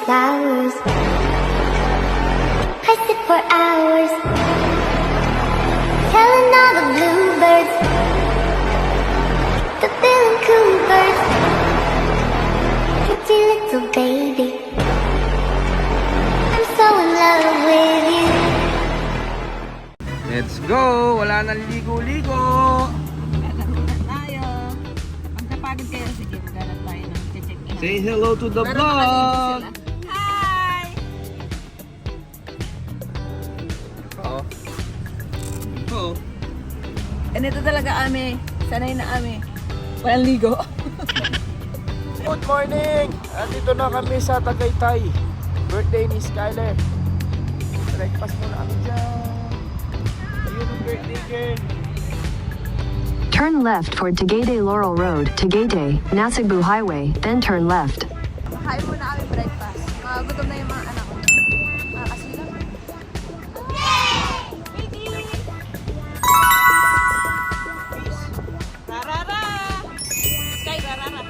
flowers. I sit for hours, telling all the bluebirds, the Bill and Coopers, pretty little baby, I'm so in love with you. Let's go! Wala nang ligo-ligo! Tayo. Pagkapagod kayo, sige, maghanap tayo ng check-in. Say hello to the Meron vlog! nakaligo sila. Hi! Oo. Oo. Ganito talaga Ami. Sanay na Ami. Walang ligo. Good morning! Andito na kami sa Tagaytay. Birthday ni Skyler. Breakfast muna kami dyan. Ayun ang birthday girl. Turn left for Tagaytay Laurel Road, Tagaytay, Nasugbu Highway, then turn left. Kain muna kami breakfast. Gutom na yung mga anak ko. Makakasilang. Rarara! Sky, rarara!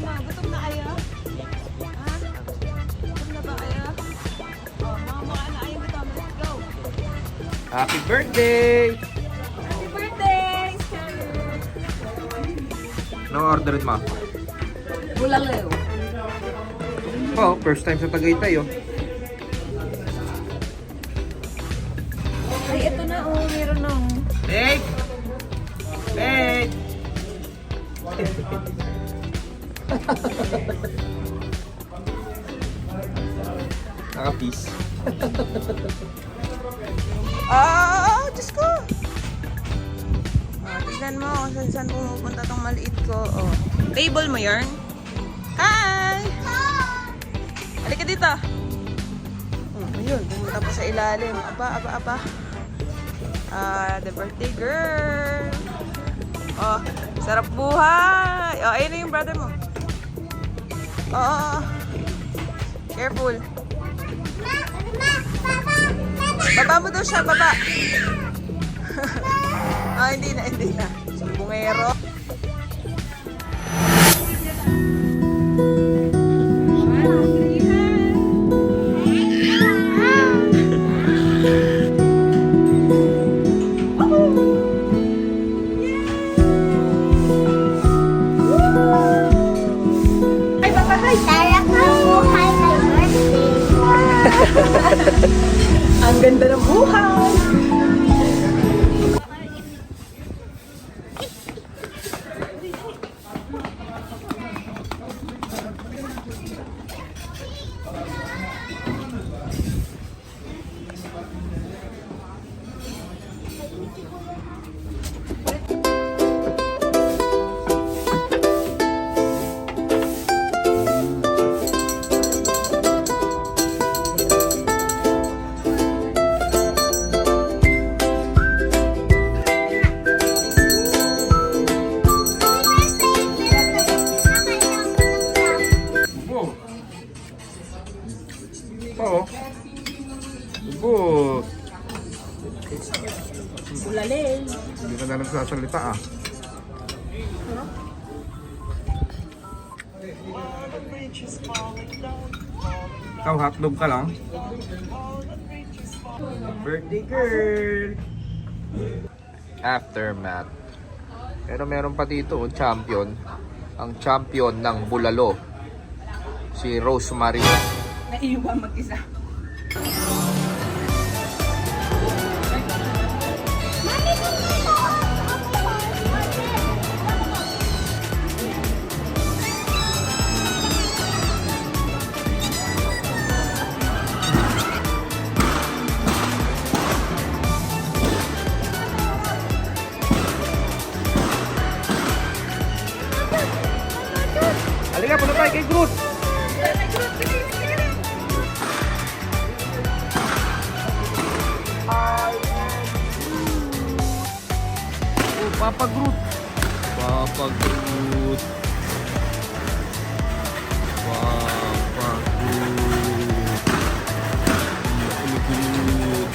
Ano, gutom na kayo? Ha? Gutom na ba kayo? Oh, mga mukha na kayo gutom. Let's go! Happy birthday! Happy birthday, Sky! Anong orderin mo? Bulalo. Oh, first time sa Tagaytay oh. Ay, ito na oh. Meron na oh. Hey! Hey! Naka-peace. Ah, Diyos ko! Tignan mo kung saan pumupunta tong maliit ko. Oh. Table mo yarn? Hi! Halika dito. Ayun, pumunta pa sa ilalim. Aba. The birthday girl. Oh, sarap buhay. Oh, ayun na yung brother mo. Oh. Careful. Baba mo daw siya, baba. Hindi na. Bungero. Sarap ng buhay kay birthday. Ang ganda ng buhay. Oo. Good. Bulaleng. Hindi ka na nagsasalita ah. Ikaw, hotdog ka lang? Birthday girl! Aftermath. Pero meron pa dito, champion. Ang champion ng bulalo. Si Rosemary. Naiwan mag-isa. Halika, punta tayo kay Groot! Oh, Papa Groot! Papa Groot! Papa Groot! Papa Groot!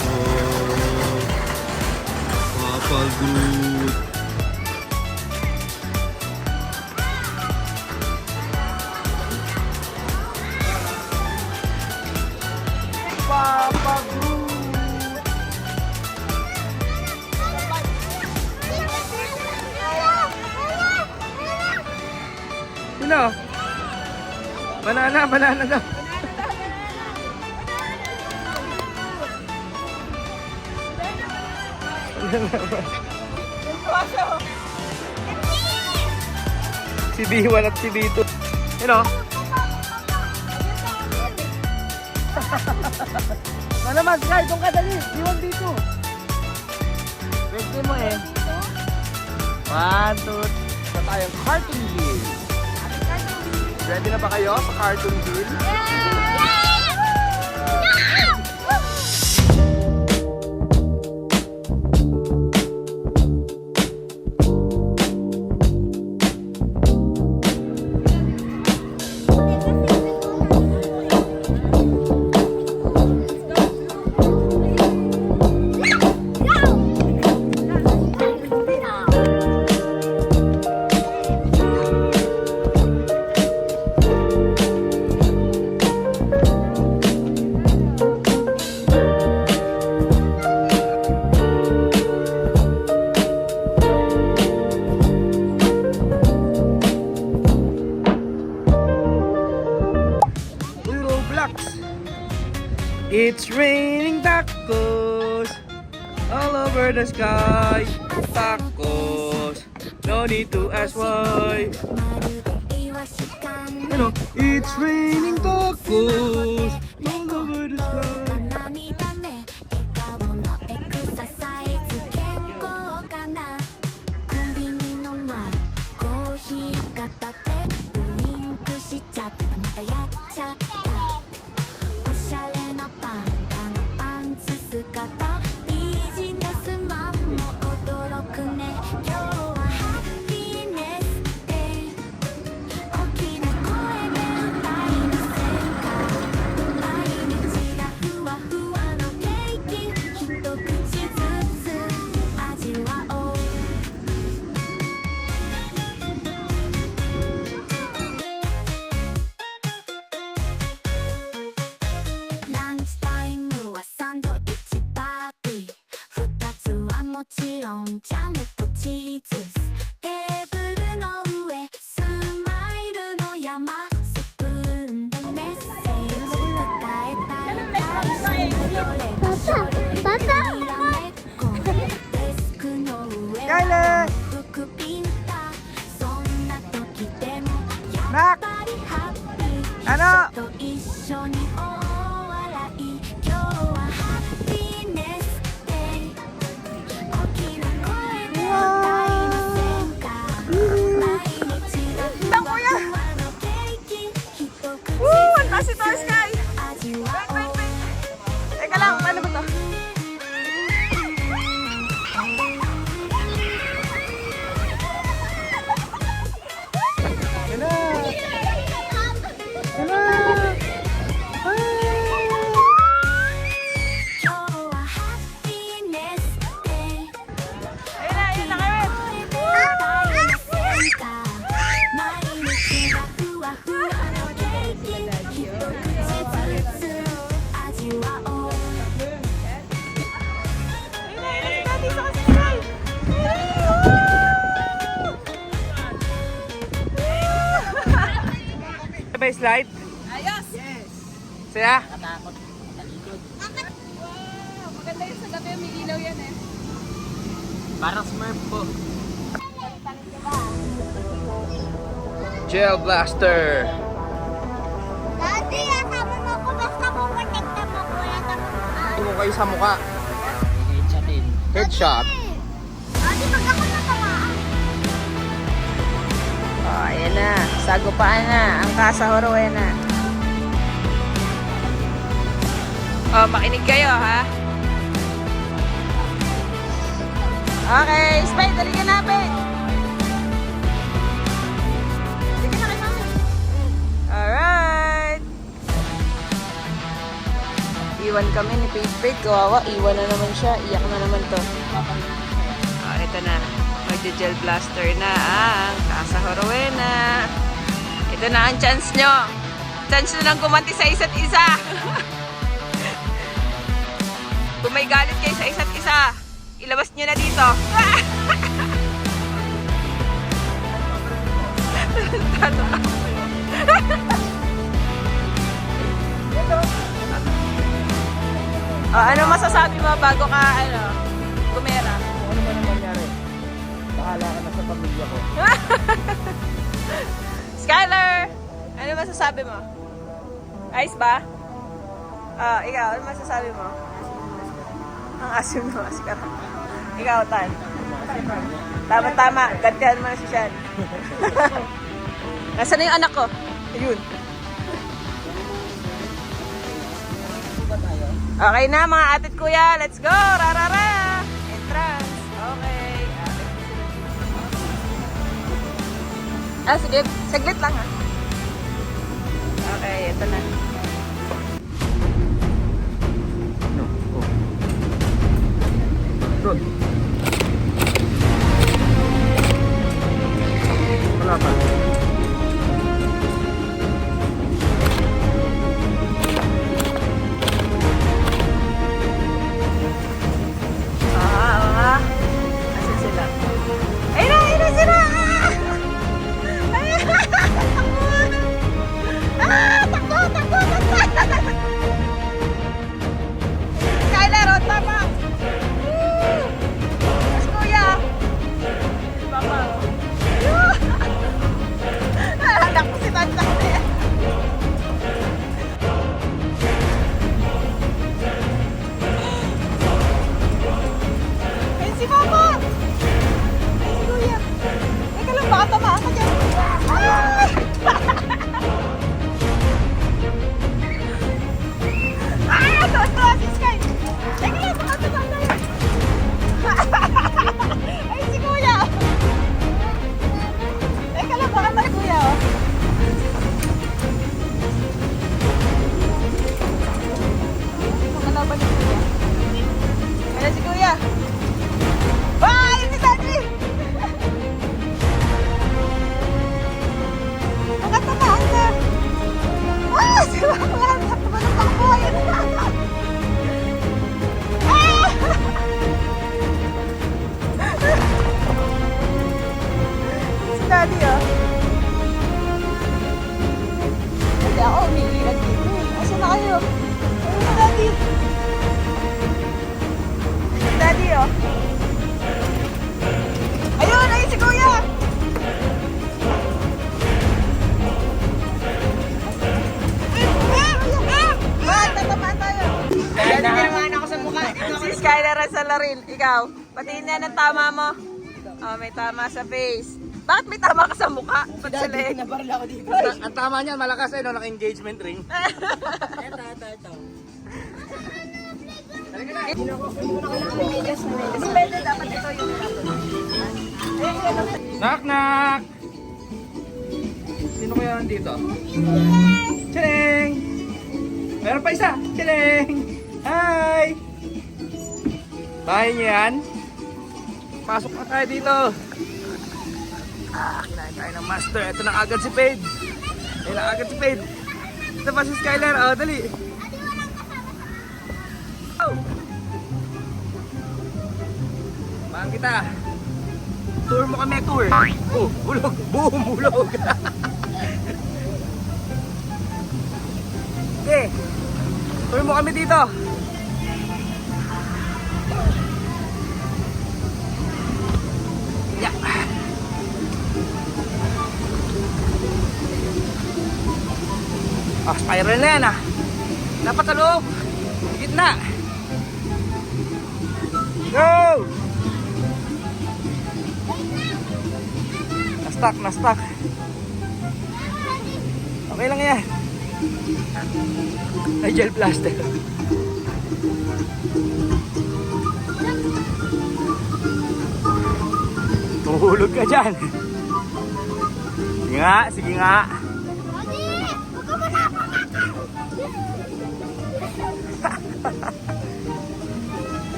Oh, Papa Groot! na. Banana daw. Si B1 at si B2. Yun o. Ano naman, Sky? Doon ka dali. B1, B2. Pwede mo eh. 1, 2, sa tayong Cartoonville. Ready na ba kayo sa Cartoonville? It's raining tacos all over the sky. Tacos, no need to ask why. You know, it's raining tacos all over the sky. Kylie! Nak! Ano? Si Toy Sky! Wait. Teka lang, paano ba to? Ba slide? Ayos! Saya? Wow! Maganda yun sa gabi, may ilaw yan eh. Parang Smurf po. Gel Blaster. Dati, sabi mo ko basta pumatikta mo ko yan sa mukha. Tumo kayo sa mukha. Headshot. Dati, pag ako natamaan. Oh, ayan na. Sagupaan na. Ang kasahuro, ayan na. Oh, makinig kayo, ha? Okay, Spy, dali ka namin. Dali ka na kay Mami. Alright. Iwan kami ni Pate. Kawawa, iwan na naman siya. Iyak na naman to. Oh, ito na. Magde-gel blaster na ang Casa Horowena. Ito na ang chance nyo. Chance nyo lang gumanti sa isa't isa. Kung may galit kayo sa isa't isa, ilabas nyo na dito. Ano masasabi mo bago ka, gumera? Kung ano man ang mangyari, bahala ka na sa pamilya ko. Skylar! Ano masasabi mo? Ayos ba? Ikaw, ano masasabi mo? Ang asim na maskara. Ikaw, Tan. Tama-tama, gantihan mo na si Sean. Nasaan na yung anak ko? Ayun. Okay na mga atit kuya, let's go! Rarara! Entrance. Okay. Sige. Saglit lang ha. Okay, ito na. No. Oh. Doon. Wala pa. Asan sila? Ayun na sila! Takbo! Skyler, on tama! Mas kuya! Papa, anak ko si Tanta. Ayun si Papa! Ayun si kuya! Teka lang, baka tamaan ka dyan. Tuwa si Sky! Teka lang, baka tamaan na yan. Ayun si kuya! Teka lang, baka tayo kuya, oh. Makalaban ni kuya. Ayun si kuya! Bye! Si Daddy! Nakatamaan ka! Si Mama! Tumalong ako! Ayun na! Si Daddy, oh. Hindi ako umiilag dito. Asa na kayo? Ayun na, Daddy! Si Daddy, oh. Ayun! Ayun si Kuya! Tatamaan tayo! Si Skylar at sa Laril, ikaw, patiin na ng tama mo. Oh, may tama sa face. Bakit may tama ka sa mukha? Ba't sa leg? Ang tama niyan, malakas eh, no? Naka-engagement ring. Depende, dapat ito yung Knock knock! Sino kaya nandito? Tchileng! Meron pa isa! Tchileng! Hi! Bahay niyo yan? Pasok na tayo dito! Kinain tayo ng master. Ito na agad si Paige. Ayun na agad si Paige. Ito pa si Skylar. Oh, dali. Oh! Baan kita? Tour mo kami, tour. Oh, bulog. Boom, bulog. Okay. Tour mo kami dito. Yeah. Ah, spiral na yan ah. Dapat sa loob. Gitna. Go! Na-stuck, na-stuck. Okay lang yan. Ay, gel plaster. Tuhulog ka dyan. Sige nga, sige nga.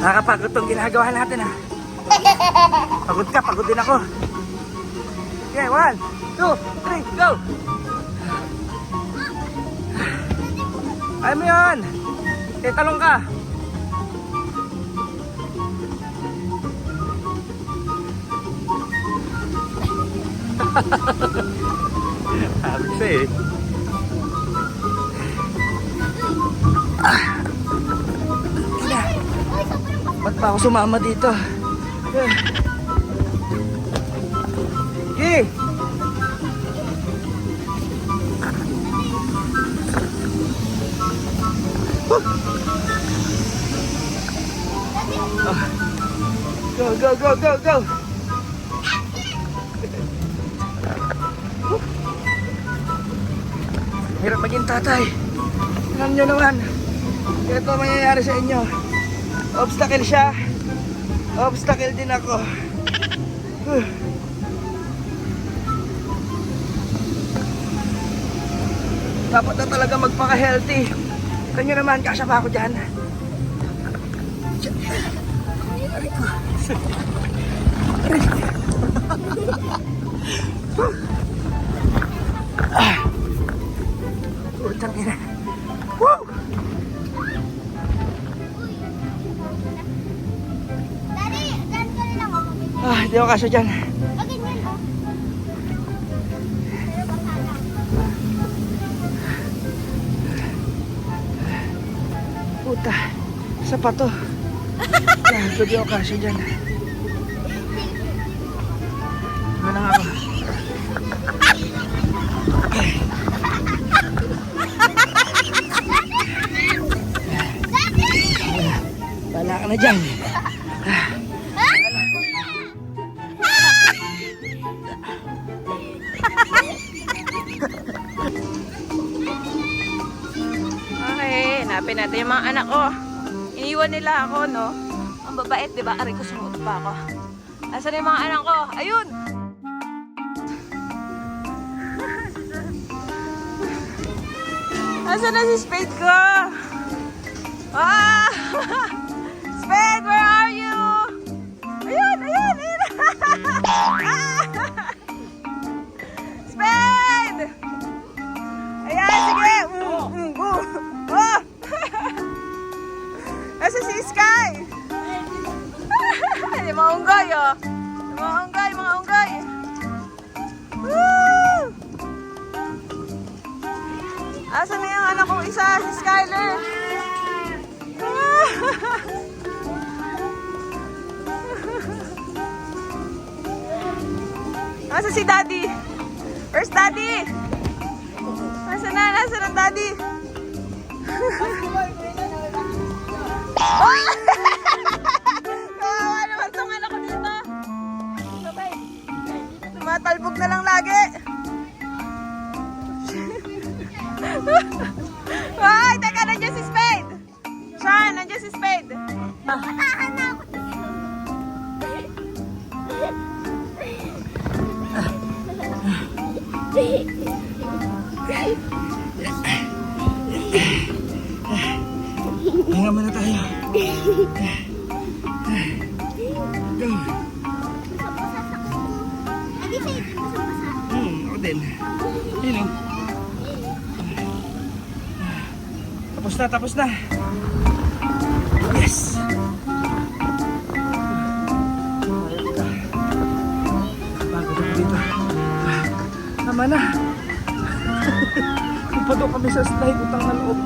Nakakapagod tong ginagawa natin ah. Pagod ka, pagod din ako. Okay, 1, 2, 3, go! Ayaw mo yun! Okay, talong ka. Sabi siya eh. Ba't pa ako sumama dito? Sige! Go, go, go, go, go! Hirap maging tatay. Tingnan nyo naman. Ito mangyayari sa inyo. Obstacle siya. Obstacle din ako. Dapat na talaga magpaka-healthy. Tingnan nyo naman, kasya pa ako dyan. Aray ko. Aray. Putang ina. Woo! Daddy, dyan ka na lang ako. Di ako kasya dyan. Ganyan oh. Pero baka lang. Puta, isa pa to. Di ako kasya dyan. Ano na nga ako? Wala ka na dyan. Okay, hanapin natin yung mga anak ko. Iniwan nila ako, no? Ang babait, di ba? Aray ko, sumuot pa ako. Asan yung mga anak ko? Ayun! Asan na si Spade ko? Ah! Spade, where are you? Ayun, ayun, ayun! Ah! Spade! Ayan, sige! Oh! Nasa si Sky! Yung mga unggoy, oh! Yung mga unggoy, mga unggoy! Woo! Asan na yung anak kong isa, si Skyler? Nasa si Daddy? Where's Daddy? Nasaan na? Nasaan ang Daddy? Kawawa naman itong anak ko dito. Tumatalbog na lang lagi. Ay, teka, nandiyan si Spade. Sean, nandiyan si Spade. Matahan na ako. Hinga muna tayo. Go. Lagi sa ito, basa-basa. Ako din. Yun o. Tapos na, tapos na. Yes! Pagod ako dito. Tama na. Kumpa kami sa slide, utang na loob.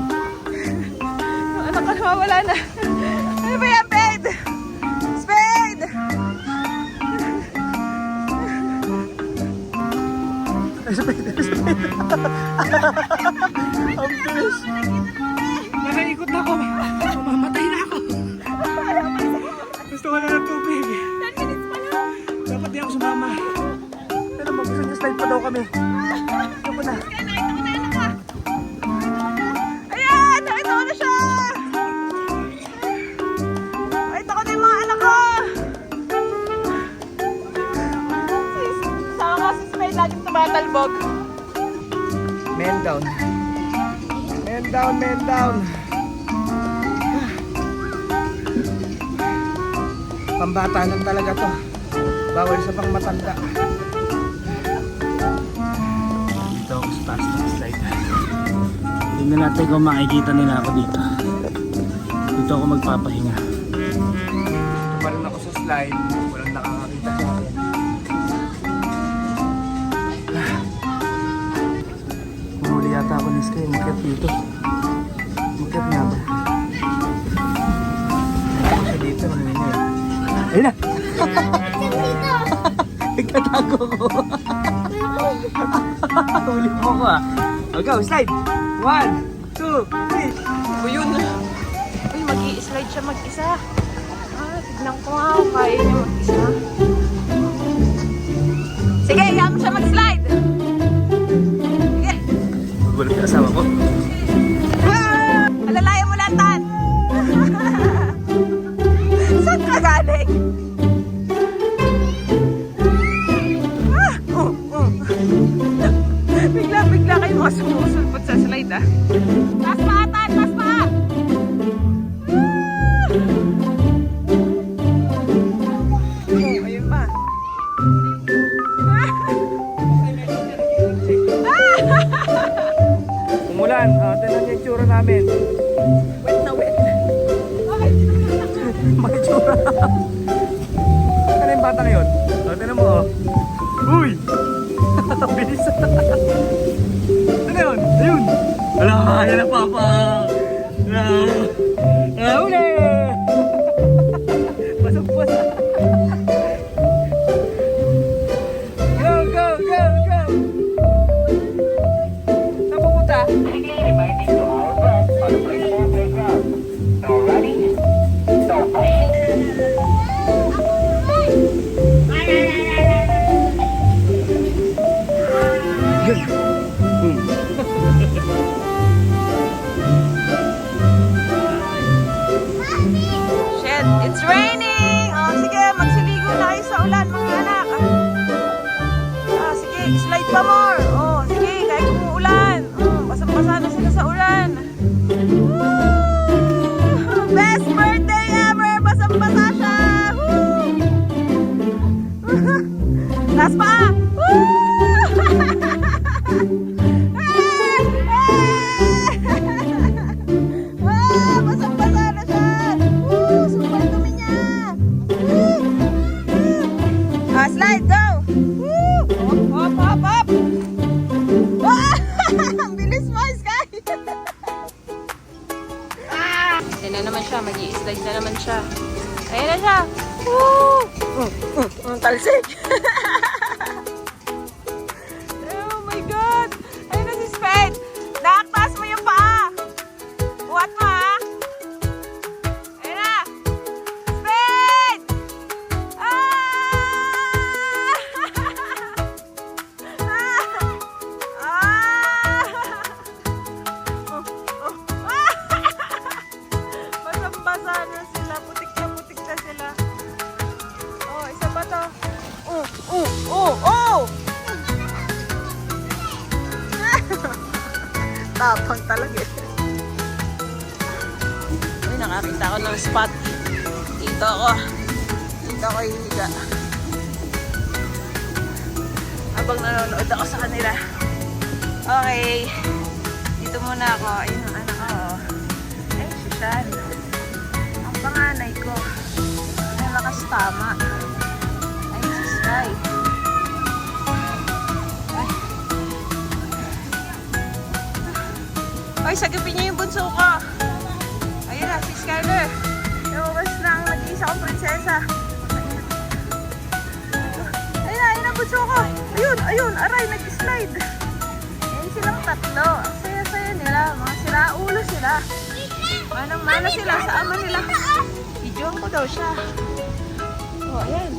Anak ka nawawala na. Ano ba yan, Spade? Spade! Ang bilis. Nakaikot na ako. Mamamatay na ako. Gusto ko na ng tubig. 10 minutes pa lang. Dapat di ako sumama. Pero mag-gusto niya slide pa daw kami. Ako na. Kaya nakita ko na anak ka. Ayan! Nakita ko na siya! Nakita ko na yung mga anak ko! Sama ko si Spade, laging tumatalbog. Man down. Man down, man down. Pambata lang talaga to. Bawal sa pang matanda. Dito ako sa taas ng slide. Tingnan natin kung makikita nila ako dito. Dito ako magpapahinga. Dito pa rin ako sa slide. Walang nakakakita sa akin. Gago ko. Huli mo ko ah. O, go, slide. 1, 2, 3. O yun. Uy, mag-i-slide siya mag-isa. Tignan ko nga kung kaya niya mag-isa. Sige, hayaan mo siya mag-slide. Sige. Gulat yung asawa ko. Alalayan mo lang, Tan. Saan ka galing? Bigla kayo mga sumusulpot sa slide, ah. Taas pa, Tan! Taas pa! Ayun pa. Umulan. Tignan niyo yung tsura namin. Wet na wet. May tsura. Ano yung bata na yun? Tignan mo oh. Uy! Bilis. Ano yun? Ayun! Wala, yan na papa! Uli! Pasok-pasok! Go, go, go, go! Saan pupunta? Yun! Boom! Shit, it's raining! Oh, sige, magsiligo na kayo sa ulan, mga anak. Sige, slide pa more. Oh, sige, kahit umuulan. Basang-basa na sila sa ulan. Woo! Best birthday ever! Basang-basa siya! Woo! Taas pa! Woo! Basang-basa na siya! Woo! Super dumi niya! Slide, go! Woo! Hop, hop, hop! Ang bilis mo, Sky! Ayan na naman siya, mag-i-slide na naman siya. Ayan na siya! Woo! Ang talsik! Oh my God! Ayan na si Spade! Nakaktaas mo yung paa! Buhat mo ha! Ayan na! Spade! Basang-basa na sila. Putik na sila. Oh, isa pa to. Tapang talaga eh. Uy, nakakita ko ng spot. Dito ako hihiga. Habang nanonood ako sa kanila. Okay. Dito muna ako. Ayun ang anak ko. Ay, si Shan. Ang panganay ko. Ay, lakas tama. Ay, si Sky. Ay, sagipin niyo yung bunso ko. Ayun na, si Skyler. Lumabas na ang nag-iisa kong prinsesa. Ayun na, bunso ko. Ayun, aray, nag-slide. Ayun silang tatlo. Ang saya-saya nila. Mga siraulo sila. Manang-mana sila sa ama nila. Videoan ko daw siya. Oh, ayan.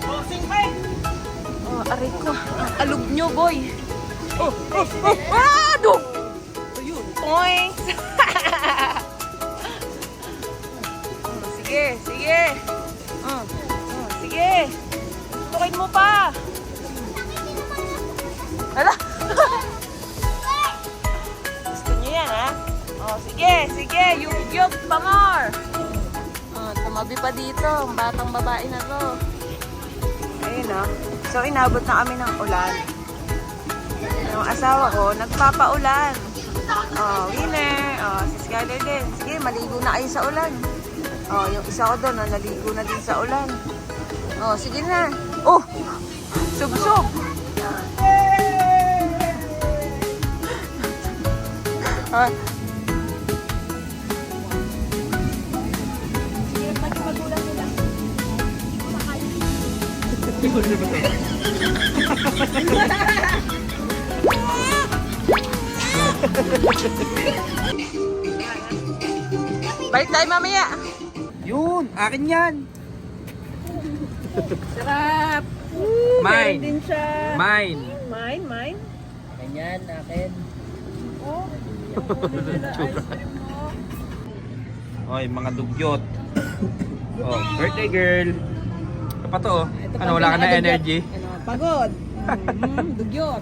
Oh, aray ko. Ang alog nyo, boy. Dog! Ayun, toing! Sige. Sige. Tukin mo pa. Hala! Gusto niyo yan, ha? Oh, sige. Yug pa more. Oh, tumabi pa dito. Ang batang babae na to. Ayun, oh. So, inabot na kami ng ulan. Yung asawa ko, nagpapaulan. Oh, winner. Oh, si Skyler din. Sige, maligo na kayo sa ulan. Oh, yung isa ko doon, naligo na din sa ulan. Oh, sige na. Oh! Sub-sub! Ah. Balik tayo mamaya. Yun, akin yan. Sarap. Mine. Din siya. Mine. Mine. Ganyan, akin. Oy, mga dugyot. Oh, birthday girl. Ano pa to? Oh? Ano, wala ka na energy? Pagod. Dugyot.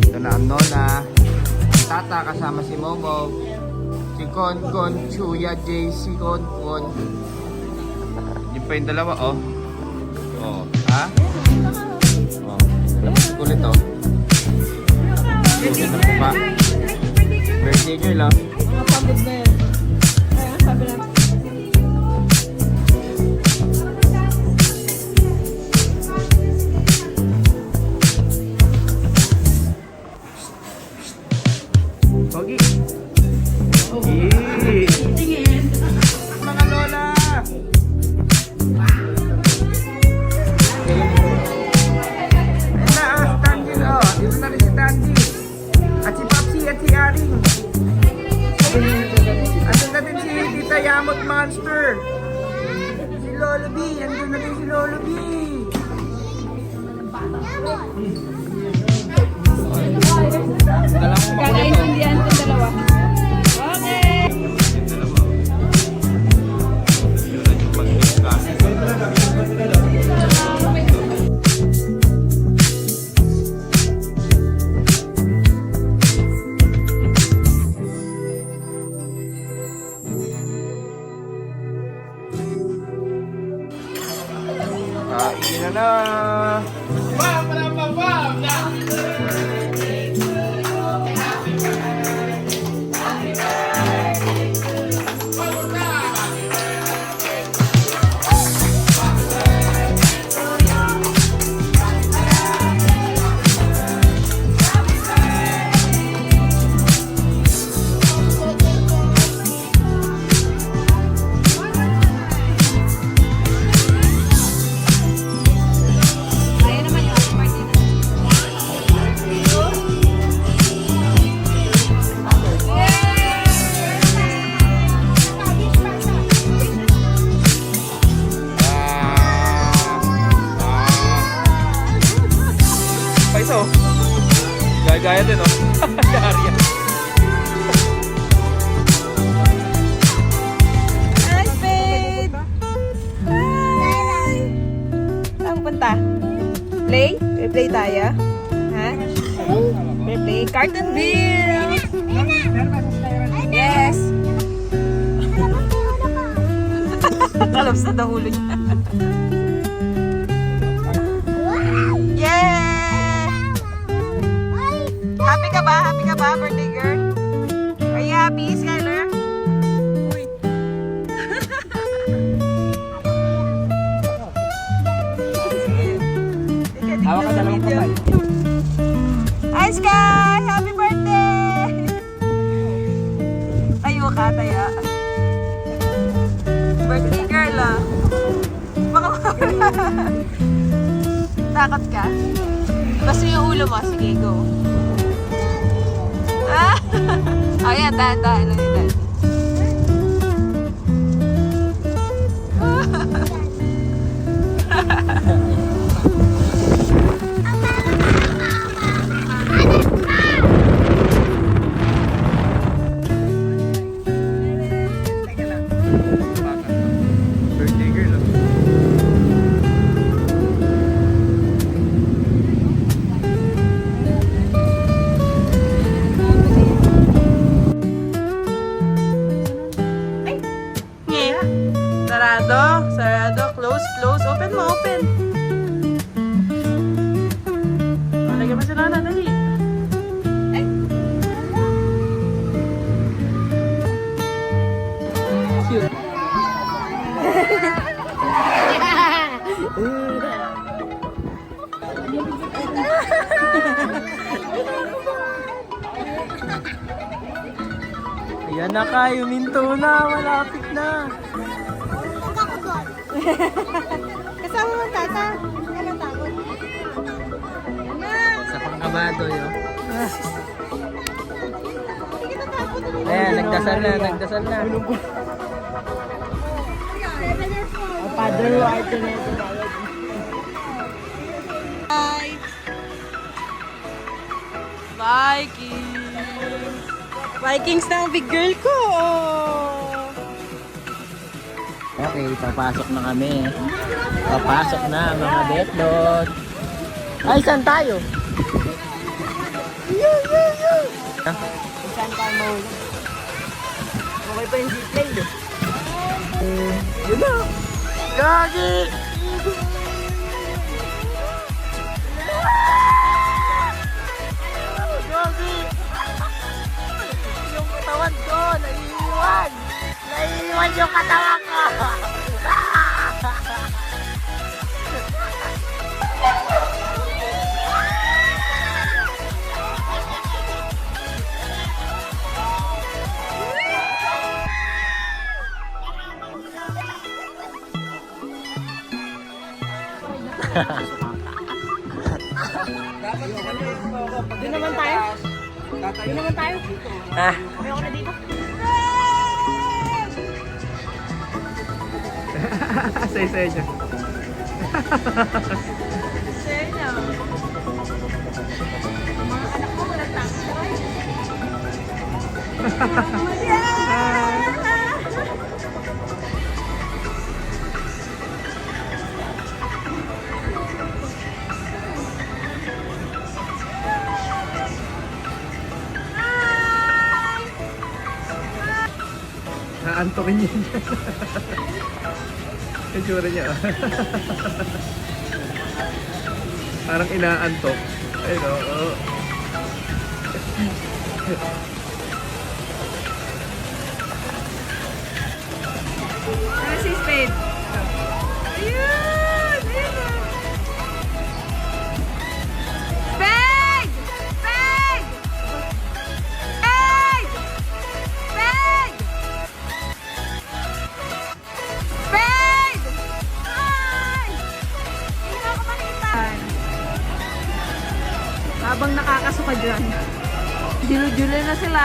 Ito na ang Nona. Tata kasama si Momo. Si Kon Kon, Chuya, JC, Kon Kon. Yun pa yung dalawa, oh. Oh, ha? Oh, kulit, oh. Kulit ang pa. Birthday girl, oh. Mga pagod na yan. Kaya sabi na. Pogi. Yee. Mga lola. Ayan na, si Tanji, oh. Dito na rin si Tanji. At si Papsi at si Aring. Andun na din si Tita Yamot Monster. Si Lolo B. Andun na din si Lolo B. Dalawang makulit, oh. Kakaintindihan ko dalawa. Okay. Kain na na. Paiso. Gaya-gaya din, oh. Yari yan. Hi, babe! Hi! Saan punta? Play? Play tayo? Ha? Play? Cartoon Bill! Yes! Kalabs na daw ulo niya. Yeah! Happy ka ba? Happy ka ba, birthday girl? Are you happy, Skylar? Uy. Hawak ka dalawang kamay. Hi, Sky! Happy birthday! Tayo ka, taya. Birthday girl, ah. Baka takot ka? Basta yung ulo mo. Sige, go. Ah! Oh, yan. Dahan-dahan lang yung daddy. Birthday girl, oh. Ayan na kayo, minto na, malapit na. Huwag ako doon. Kasama mo tata. Ano takot? Sa pangkabado yun. Hindi kita takot. Ayan, nagdasal na, nagdasal na. Padre White na ito. Bye! Vikings! Vikings na ang big girl ko! Oh. Okay, papasok na kami. Papasok na mga betlot. Ay, saan tayo? Saan tayo mahulog? Okay pa yung zipline eh. Yun na! Gagi! Gagi! Yung katawan ko, naiiwan! Naiiwan yung katawan ko! Doon naman tayo? Doon naman tayo? Ah, May ako na dito? say niya. Senya. Mga anak mo walang tangkay. Naantokin niya. Yung tsura niya. Parang inaantok. Ayun o. Oh. Ano si Spade? Ayun! Ayun! Spade! Spade! Spade! Spade! Spade! Ay! Hindi na ako makita. Habang nakakasuka dyan. Dilo-dilo na sila.